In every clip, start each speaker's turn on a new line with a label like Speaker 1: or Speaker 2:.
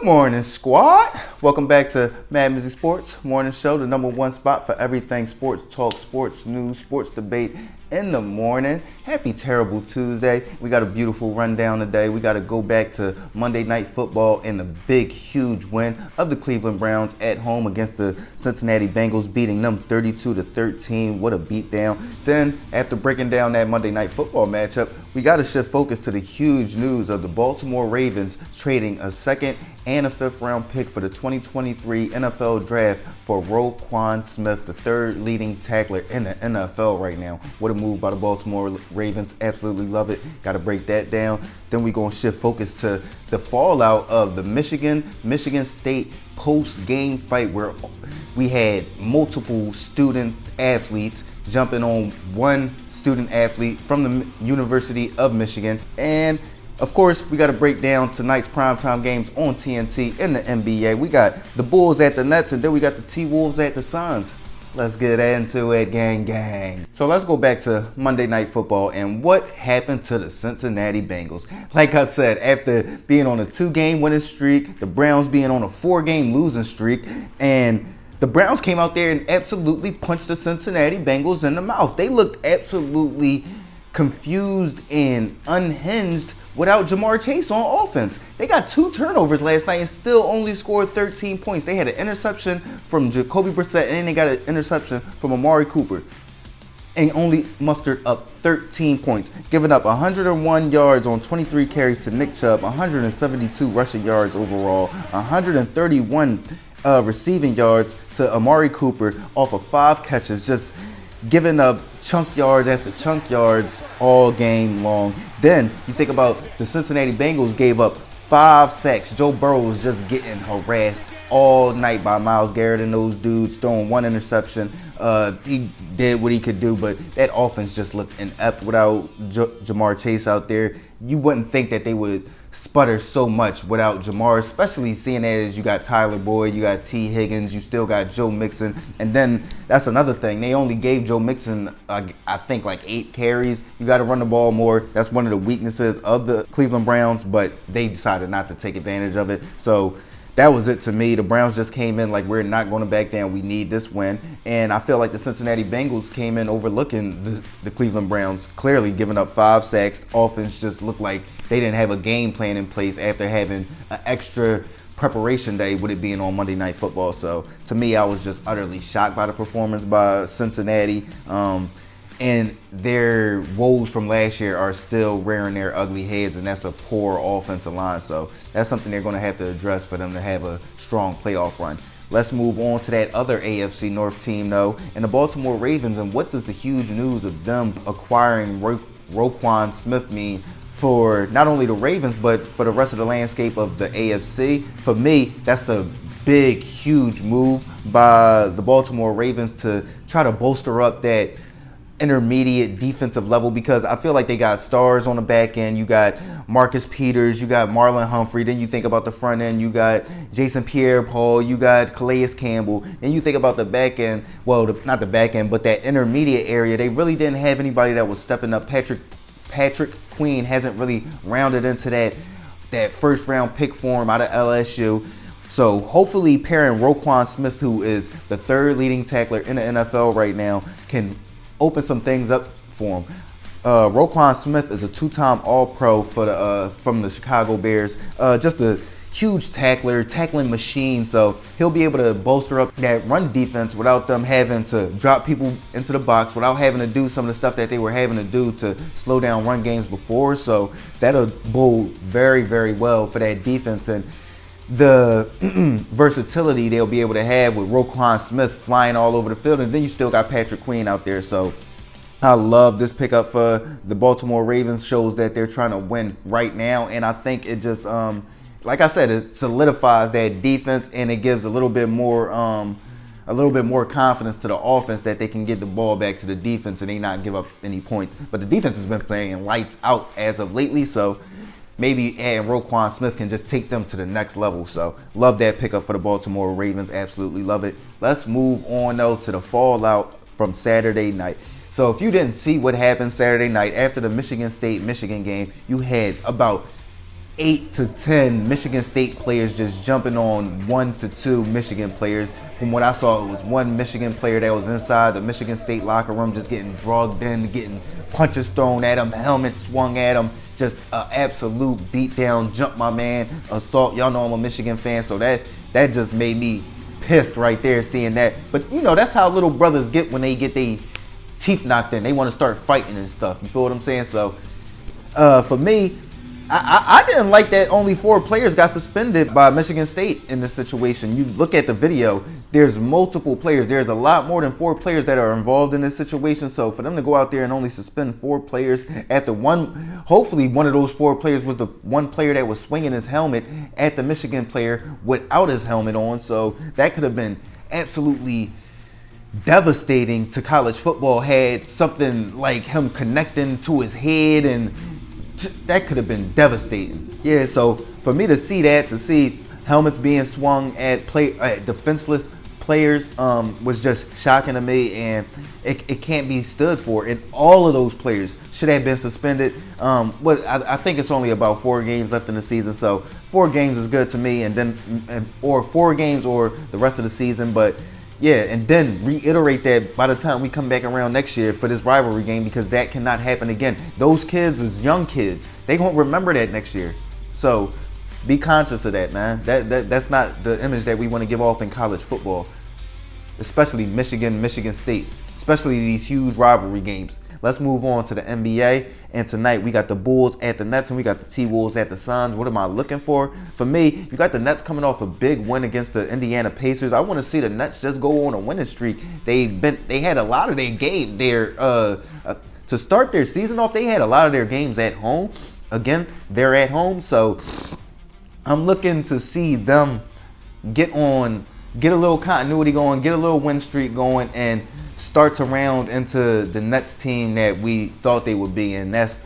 Speaker 1: Morning, squad. Welcome back to MadMizzy Sports Morning Show, the #1 spot for everything sports talk, sports news, sports debate in the morning. Happy Terrible Tuesday. We got a beautiful rundown today. We got to go back to Monday Night Football and the big, huge win of the Cleveland Browns at home against the Cincinnati Bengals, beating them 32-13. What a beatdown. Then, after breaking down that Monday Night Football matchup, we got to shift focus to the huge news of the Baltimore Ravens trading a second and a fifth-round pick for the 2023 NFL Draft for Roquan Smith, the third leading tackler in the NFL right now. What a move by the Baltimore Ravens. Absolutely love it. Got to break that down. Then we're going to shift focus to the fallout of the Michigan State post-game fight, where we had multiple student athletes jumping on one student athlete from the University of Michigan. And of course, we got to break down tonight's primetime games on TNT in the NBA. We got the Bulls at the Nets, and then we got the T-Wolves at the Suns. Let's get into it, gang, gang. So let's go back to Monday Night Football and what happened to the Cincinnati Bengals. Like I said, after being on a 2-game winning streak, the Browns being on a 4-game losing streak, and the Browns came out there and absolutely punched the Cincinnati Bengals in the mouth. They looked absolutely confused and unhinged without Jamar Chase on offense. They got 2 turnovers last night and still only scored 13 points. They had an interception from Jacoby Brissett, and they got an interception from Amari Cooper, and only mustered up 13 points, giving up 101 yards on 23 carries to Nick Chubb, 172 rushing yards overall, 131 receiving yards to Amari Cooper off of 5 catches, just giving up chunk yards after chunk yards all game long. Then you think about the Cincinnati Bengals gave up 5 sacks. Joe Burrow was just getting harassed all night by Myles Garrett and those dudes, throwing 1 interception. He did what he could do, but that offense just looked inept without Jamar Chase out there. You wouldn't think that they would sputter so much without Jamar, especially seeing as you got Tyler Boyd, you got T. Higgins, you still got Joe Mixon. And then that's another thing. They only gave Joe Mixon, I think, like 8 carries. You got to run the ball more. That's one of the weaknesses of the Cleveland Browns, but they decided not to take advantage of it. So that was it to me. The Browns just came in like, we're not going to back down. We need this win. And I feel like the Cincinnati Bengals came in overlooking the Cleveland Browns, clearly giving up 5 sacks. Offense just looked like they didn't have a game plan in place after having an extra preparation day with it being on Monday Night Football. So to me, I was just utterly shocked by the performance by Cincinnati. And their woes from last year are still rearing their ugly heads, and that's a poor offensive line. So that's something they're going to have to address for them to have a strong playoff run. Let's move on to that other AFC North team, though, and the Baltimore Ravens. And what does the huge news of them acquiring Roquan Smith mean for not only the Ravens, but for the rest of the landscape of the AFC? For me, that's a big, huge move by the Baltimore Ravens to try to bolster up that intermediate defensive level, because I feel like they got stars on the back end. You got Marcus Peters, you got Marlon Humphrey, then you think about the front end, you got Jason Pierre-Paul, you got Calais Campbell, then you think about the back end, well, not the back end, but that intermediate area. They really didn't have anybody that was stepping up. Patrick Queen hasn't really rounded into that first round pick form out of LSU. So hopefully pairing Roquan Smith, who is the 3rd leading tackler in the NFL right now, can open some things up for him. Roquan Smith is a 2-time All-Pro from the Chicago Bears. Just a huge tackling machine. So he'll be able to bolster up that run defense without them having to drop people into the box, without having to do some of the stuff that they were having to do to slow down run games before. So that'll bode very, very well for that defense, and the versatility they'll be able to have with Roquan Smith flying all over the field. And then you still got Patrick Queen out there. So I love this pickup for the Baltimore Ravens. Shows that they're trying to win right now. And I think it just, like I said, it solidifies that defense, and it gives a little bit more confidence to the offense that they can get the ball back to the defense and they not give up any points. But the defense has been playing lights out as of lately. So maybe adding Roquan Smith can just take them to the next level. So love that pickup for the Baltimore Ravens. Absolutely love it. Let's move on, though, to the fallout from Saturday night. So if you didn't see what happened Saturday night after the Michigan State-Michigan game, you had about 8 to 10 Michigan State players just jumping on 1 to 2 Michigan players. From what I saw, it was one Michigan player that was inside the Michigan State locker room just getting drugged in, getting punches thrown at him, helmets swung at him. Just an absolute beatdown, jump my man, assault. Y'all know I'm a Michigan fan, so that just made me pissed right there seeing that. But you know, that's how little brothers get when they get their teeth knocked in. They want to start fighting and stuff. You feel what I'm saying? So for me, I didn't like that only 4 players got suspended by Michigan State in this situation. You look at the video, there's multiple players. There's a lot more than 4 players that are involved in this situation. So for them to go out there and only suspend 4 players after hopefully one of those 4 players was the one player that was swinging his helmet at the Michigan player without his helmet on. So that could have been absolutely devastating to college football. Had something like him connecting to his head, and that could have been devastating. Yeah, so for me to see that, to see helmets being swung at defenseless players was just shocking to me, and it can't be stood for. And all of those players should have been suspended. But I think it's only about 4 games left in the season, so 4 games is good to me, and then or 4 games or the rest of the season. But yeah, and then reiterate that by the time we come back around next year for this rivalry game, because that cannot happen again. Those kids is young kids. They won't remember that next year. So be conscious of that, man. That's not the image that we want to give off in college football, especially Michigan State, especially these huge rivalry games. Let's move on to the NBA. And tonight we got the Bulls at the Nets and we got the T-Wolves at the Suns. What am I looking for? For me, you got the Nets coming off a big win against the Indiana Pacers. I want to see the Nets just go on a winning streak. They had a lot of their game there to start their season off. They had a lot of their games at home. Again, they're at home, so I'm looking to see them get a little continuity going, get a little win streak going, and start to round into the Nets team that we thought they would be, and that's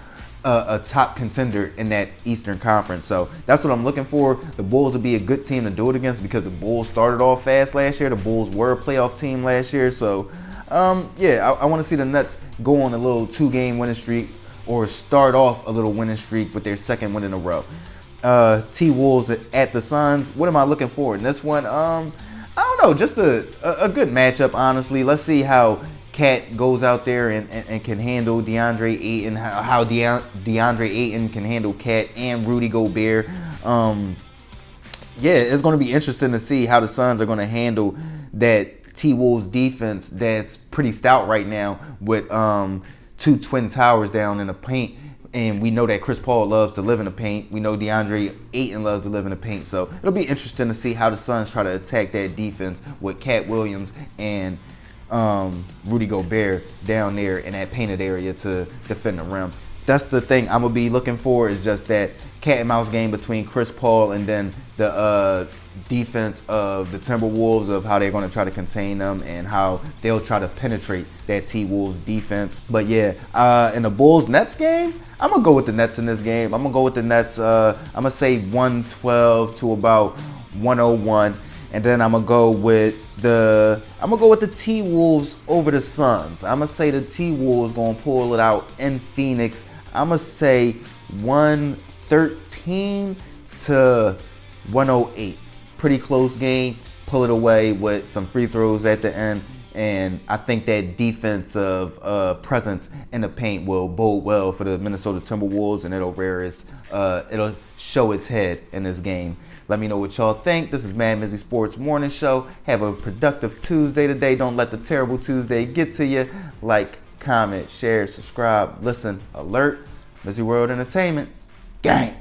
Speaker 1: a top contender in that Eastern Conference. So that's what I'm looking for. The Bulls would be a good team to do it against because the Bulls started off fast last year. The Bulls were a playoff team last year. So yeah, I want to see the Nets go on a little 2-game winning streak or start off a little winning streak with their second win in a row. T-Wolves at the Suns. What am I looking for in this one? I don't know, just a good matchup, honestly. Let's see how Cat goes out there and can handle DeAndre Ayton, how DeAndre Ayton can handle Cat and Rudy Gobert. Yeah, it's going to be interesting to see how the Suns are going to handle that T-Wolves defense that's pretty stout right now with 2 twin towers down in the paint. And we know that Chris Paul loves to live in the paint. We know DeAndre Ayton loves to live in the paint. So it'll be interesting to see how the Suns try to attack that defense with Cat Williams and Rudy Gobert down there in that painted area to defend the rim. That's the thing I'm going to be looking for, is just that cat and mouse game between Chris Paul and then the defense of the Timberwolves, of how they're going to try to contain them and how they'll try to penetrate that T-Wolves defense. But yeah, in the Bulls-Nets game, I'm going to go with the Nets in this game. I'm going to go with the Nets, I'm going to say 112 to about 101. And then I'm going to go with the T-Wolves over the Suns. I'm going to say the T-Wolves going to pull it out in Phoenix. I'm going to say 113 to 108. Pretty close game. Pull it away with some free throws at the end. And I think that defensive presence in the paint will bode well for the Minnesota Timberwolves, and it'll show its head in this game. Let me know what y'all think. This is MadMizzy Sports Morning Show. Have a productive Tuesday today. Don't let the terrible Tuesday get to you. Like, comment, share, subscribe, listen, alert. MizzyWorld Entertainment. Gang.